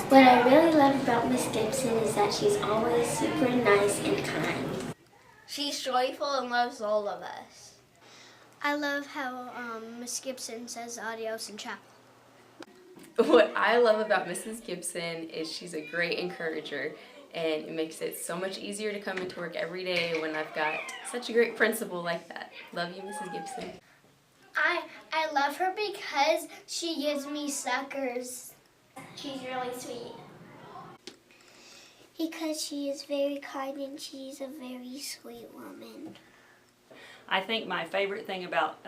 What I really love about Miss Gibson is that she's always super nice and kind. She's joyful and loves all of us. I love how Miss Gibson says adios in chapel. What I love about Mrs. Gibson is she's a great encourager, and it makes it so much easier to come into work every day when I've got such a great principal like that. Love you, Mrs. Gibson. I love her because she gives me suckers. She's really sweet. Because she is very kind and she's a very sweet woman. I think my favorite thing about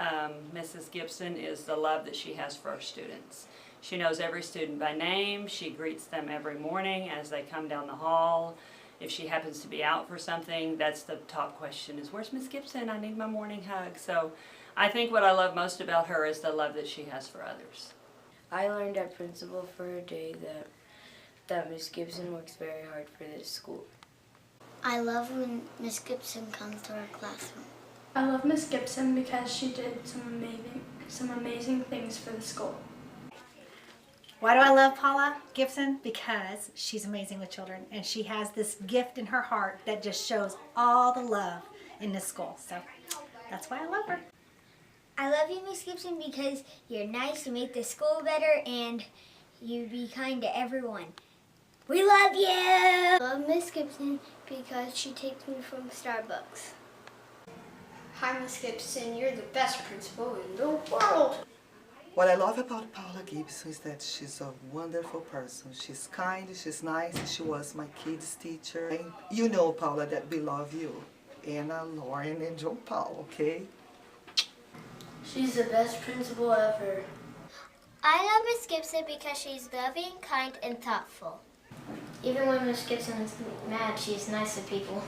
Mrs. Gibson is the love that she has for her students. She knows every student by name. She greets them every morning as they come down the hall. If she happens to be out for something, that's the top question is, where's Miss Gibson? I need my morning hug. So I think what I love most about her is the love that she has for others. I learned at principal for a day that Miss Gibson works very hard for this school. I love when Miss Gibson comes to our classroom. I love Miss Gibson because she did some amazing things for the school. Why do I love Paula Gibson? Because she's amazing with children and she has this gift in her heart that just shows all the love in this school. So that's why I love her. I love you, Miss Gibson, because you're nice, you make the school better, and you be kind to everyone. We love you! I love Miss Gibson because she takes me from Starbucks. Hi, Miss Gibson. You're the best principal in the world. What I love about Paula Gibson is that she's a wonderful person. She's kind, she's nice, she was my kids' teacher. And you know, Paula, that we love you. Anna, Lauren, and John Paul, okay? She's the best principal ever. I love Miss Gibson because she's loving, kind, and thoughtful. Even when Miss Gibson is mad, she's nice to people.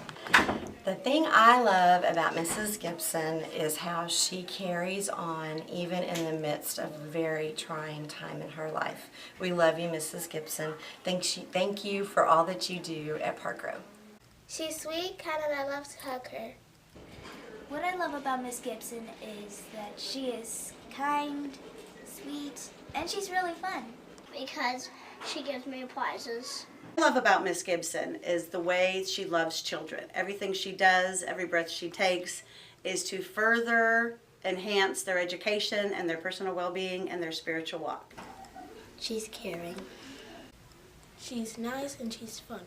The thing I love about Mrs. Gibson is how she carries on even in the midst of a very trying time in her life. We love you, Mrs. Gibson. Thank you for all that you do at Park Row. She's sweet, kind, and I love to hug her. What I love about Miss Gibson is that she is kind, sweet, and she's really fun. Because she gives me prizes. What I love about Miss Gibson is the way she loves children. Everything she does, every breath she takes, is to further enhance their education and their personal well-being and their spiritual walk. She's caring. She's nice and she's fun.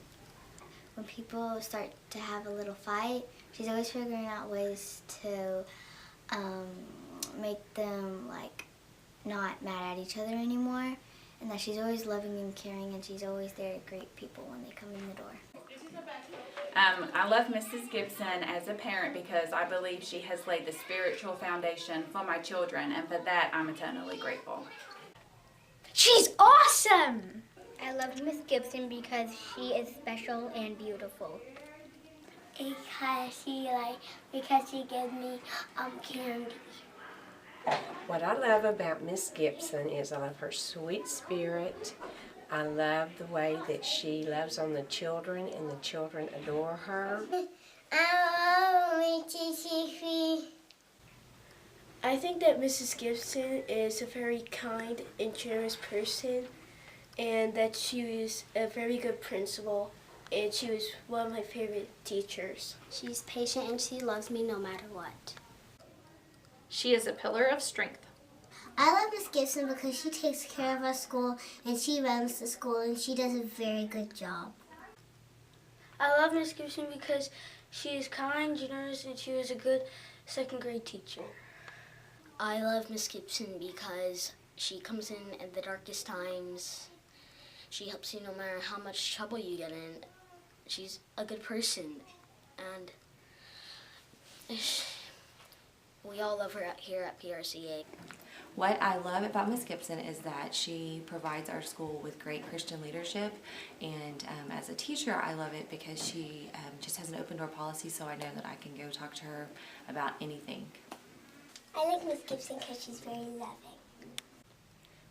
When people start to have a little fight, she's always figuring out ways to make them not mad at each other anymore, and that she's always loving and caring, and she's always there to greet people when they come in the door. I love Mrs. Gibson as a parent because I believe she has laid the spiritual foundation for my children, and for that I'm eternally grateful. She's awesome! I love Miss Gibson because she is special and beautiful. Because she gives me candy. What I love about Miss Gibson is I love her sweet spirit. I love the way that she loves on the children and the children adore her. I think that Mrs. Gibson is a very kind and generous person, and that she was a very good principal, and she was one of my favorite teachers. She's patient and she loves me no matter what. She is a pillar of strength. I love Miss Gibson because she takes care of our school and she runs the school and she does a very good job. I love Miss Gibson because she is kind, generous, and she was a good second grade teacher. I love Miss Gibson because she comes in at the darkest times. She helps you no matter how much trouble you get in. She's a good person, and we all love her here at PRCA. What I love about Miss Gibson is that she provides our school with great Christian leadership, and as a teacher I love it because she just has an open door policy, so I know that I can go talk to her about anything. I like Miss Gibson because she's very loving.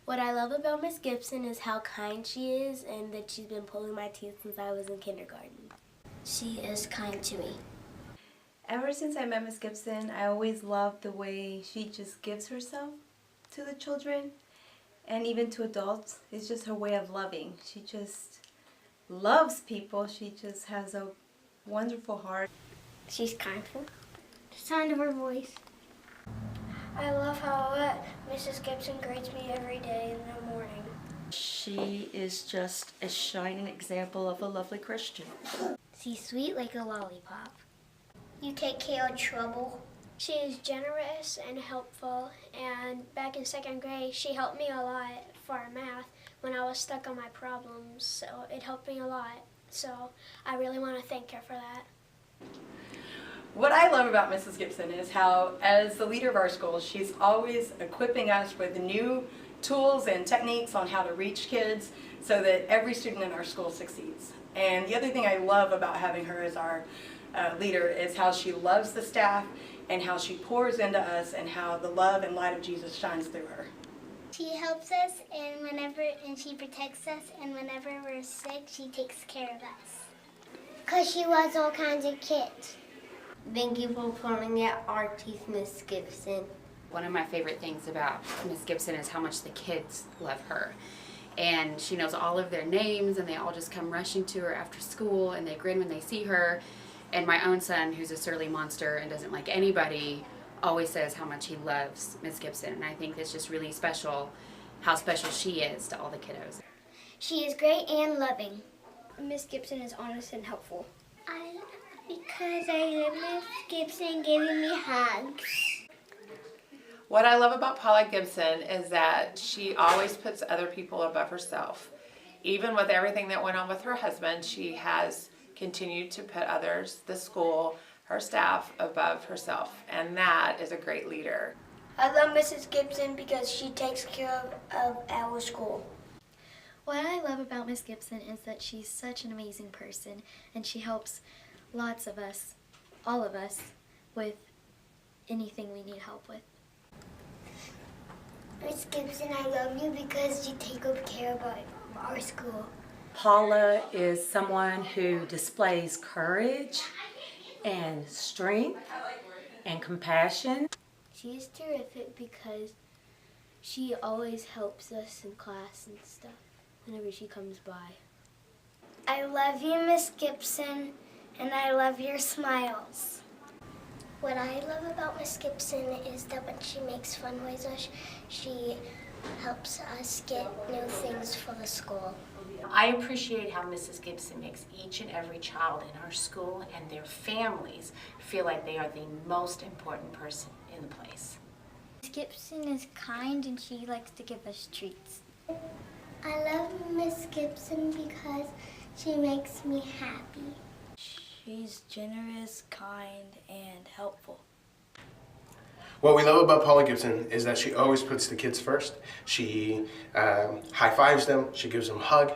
What I love about Miss Gibson is how kind she is and that she's been pulling my teeth since I was in kindergarten. She is kind to me. Ever since I met Miss Gibson, I always loved the way she just gives herself to the children. and even to adults. It's just her way of loving. She just loves people. She just has a wonderful heart. She's kindful. The sound of her voice. I love how Mrs. Gibson greets me every day in the morning. She is just a shining example of a lovely Christian. She's sweet like a lollipop. You take care of trouble. She is generous and helpful, and back in 2nd grade, she helped me a lot for math when I was stuck on my problems, so it helped me a lot. So I really want to thank her for that. What I love about Mrs. Gibson is how, as the leader of our school, she's always equipping us with new tools and techniques on how to reach kids so that every student in our school succeeds. And the other thing I love about having her as our leader is how she loves the staff and how she pours into us and how the love and light of Jesus shines through her. She helps us and she protects us, and whenever we're sick, she takes care of us. Because she loves all kinds of kids. Thank you for pulling out our teeth, Miss Gibson. One of my favorite things about Miss Gibson is how much the kids love her. And she knows all of their names, and they all just come rushing to her after school, and they grin when they see her. And my own son, who's a surly monster and doesn't like anybody, always says how much he loves Miss Gibson. And I think it's just really special how special she is to all the kiddos. She is great and loving. Miss Gibson is honest and helpful. Because I love Miss Gibson giving me hugs. What I love about Paula Gibson is that she always puts other people above herself. Even with everything that went on with her husband, she has continued to put others, the school, her staff, above herself. And that is a great leader. I love Mrs. Gibson because she takes care of our school. What I love about Miss Gibson is that she's such an amazing person, and she helps lots of us, all of us, with anything we need help with. Miss Gibson, I love you because you take good care of our school. Paula is someone who displays courage and strength and compassion. She is terrific because she always helps us in class and stuff whenever she comes by. I love you, Miss Gibson, and I love your smiles. What I love about Miss Gibson is that when she makes fun with us, she helps us get new things for the school. I appreciate how Mrs. Gibson makes each and every child in her school and their families feel like they are the most important person in the place. Miss Gibson is kind and she likes to give us treats. I love Miss Gibson because she makes me happy. She's generous, kind, and helpful. What we love about Paula Gibson is that she always puts the kids first. She high-fives them, she gives them a hug,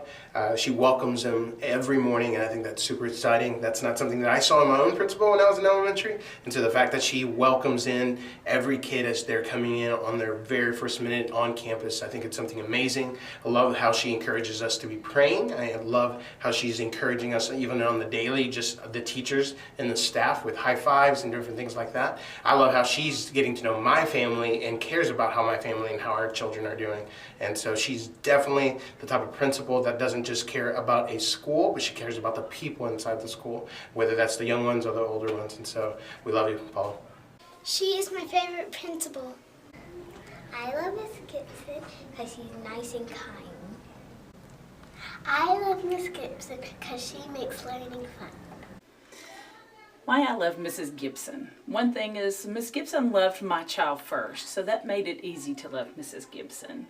she welcomes them every morning, and I think that's super exciting. That's not something that I saw in my own principal when I was in elementary, and so the fact that she welcomes in every kid as they're coming in on their very first minute on campus, I think it's something amazing. I love how she encourages us to be praying. I love how she's encouraging us even on the daily, just the teachers and the staff with high fives and different things like that. I love how she's getting to know my family and cares about how my family and how our children are doing. And so she's definitely the type of principal that doesn't just care about a school, but she cares about the people inside the school, whether that's the young ones or the older ones. And so we love you, Paula. She is my favorite principal. I love Miss Gibson because she's nice and kind. I love Miss Gibson because she makes learning fun. Why I love Mrs. Gibson. One thing is Miss Gibson loved my child first, so that made it easy to love Mrs. Gibson.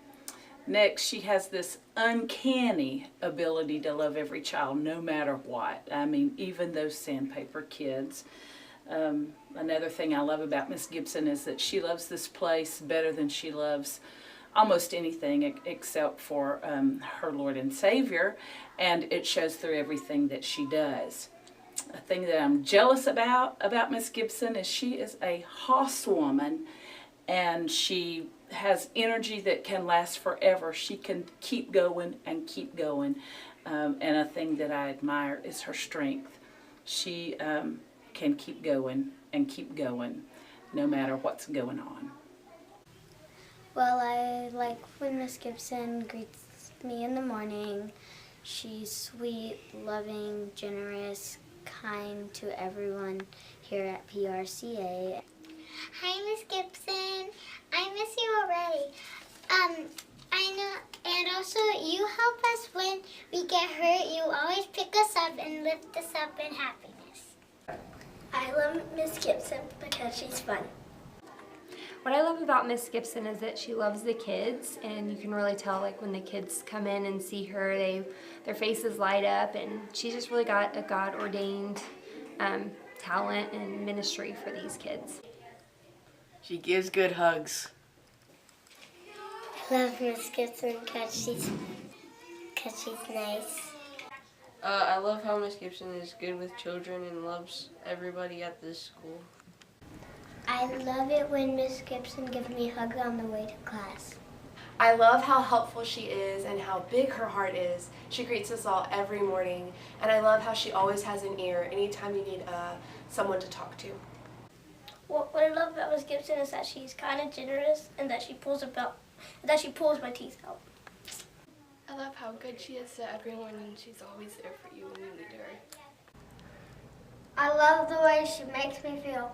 Next, she has this uncanny ability to love every child no matter what. I mean, even those sandpaper kids. Another thing I love about Miss Gibson is that she loves this place better than she loves almost anything except for her Lord and Savior, and it shows through everything that she does. A thing that I'm jealous about Miss Gibson is she is a horsewoman, and she has energy that can last forever. She can keep going and keep going, and a thing that I admire is her strength. She can keep going and keep going no matter what's going on. Well, I like when Miss Gibson greets me in the morning. She's sweet, loving, generous, kind to everyone here at PRCA. Hi, Miss Gibson. I miss you already. I know, and also you help us when we get hurt. You always pick us up and lift us up in happiness. I love Miss Gibson because she's fun. What I love about Miss Gibson is that she loves the kids, and you can really tell like when the kids come in and see her, their faces light up, and she's just really got a God-ordained talent and ministry for these kids. She gives good hugs. I love Miss Gibson because she's nice. I love how Miss Gibson is good with children and loves everybody at this school. I love it when Miss Gibson gives me hugs on the way to class. I love how helpful she is and how big her heart is. She greets us all every morning, and I love how she always has an ear anytime you need someone to talk to. What I love about Miss Gibson is that she's kind and generous, and that she pulls my teeth out. I love how good she is to everyone, and she's always there for you when you need her. I love the way she makes me feel.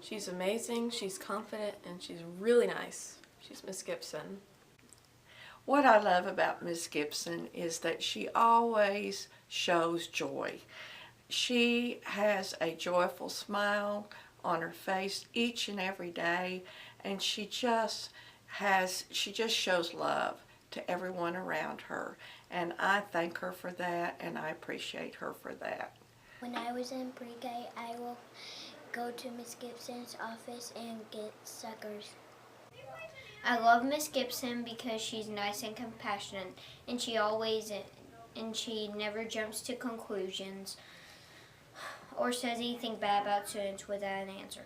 She's amazing, she's confident, and she's really nice. She's Miss Gibson. What I love about Miss Gibson is that she always shows joy. She has a joyful smile on her face each and every day, and she just shows love to everyone around her, and I thank her for that, and I appreciate her for that. When I was in pre-K, I will go to Miss Gibson's office and get suckers. I love Miss Gibson because she's nice and compassionate, and she never jumps to conclusions or says anything bad about students without an answer.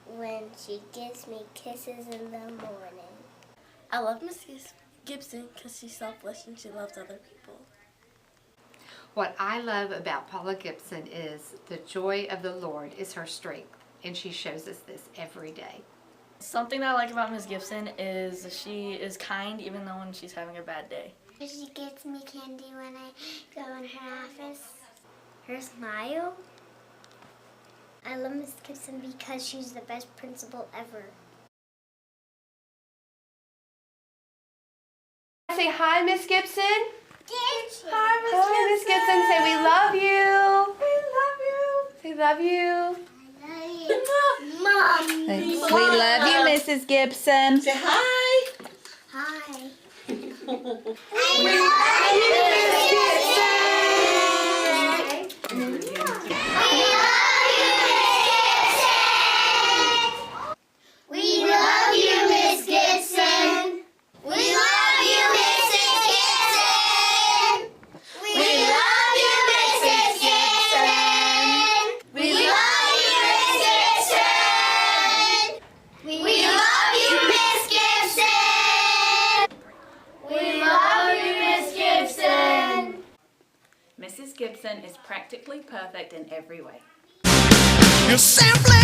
When she gives me kisses in the morning. I love Miss Gibson because she's selfless and she loves other people. What I love about Paula Gibson is the joy of the Lord is her strength, and she shows us this every day. Something that I like about Miss Gibson is she is kind even though when she's having a bad day. She gets me candy when I go in her office. Her smile. I love Miss Gibson because she's the best principal ever. Say hi, Miss Gibson. Hi, Miss Gibson. Say we love you. We love you. Say love you. Mom. We love you, Mrs. Gibson. Say hi. Hi. We love you, Miss We love you, Miss Gibson. We love you, Mrs. Gibson. We love you, Mrs. Gibson. We love you, Miss Gibson. We love you, Miss Gibson. We love you, Miss Gibson. Mrs. Gibson is practically perfect in every way. You're simply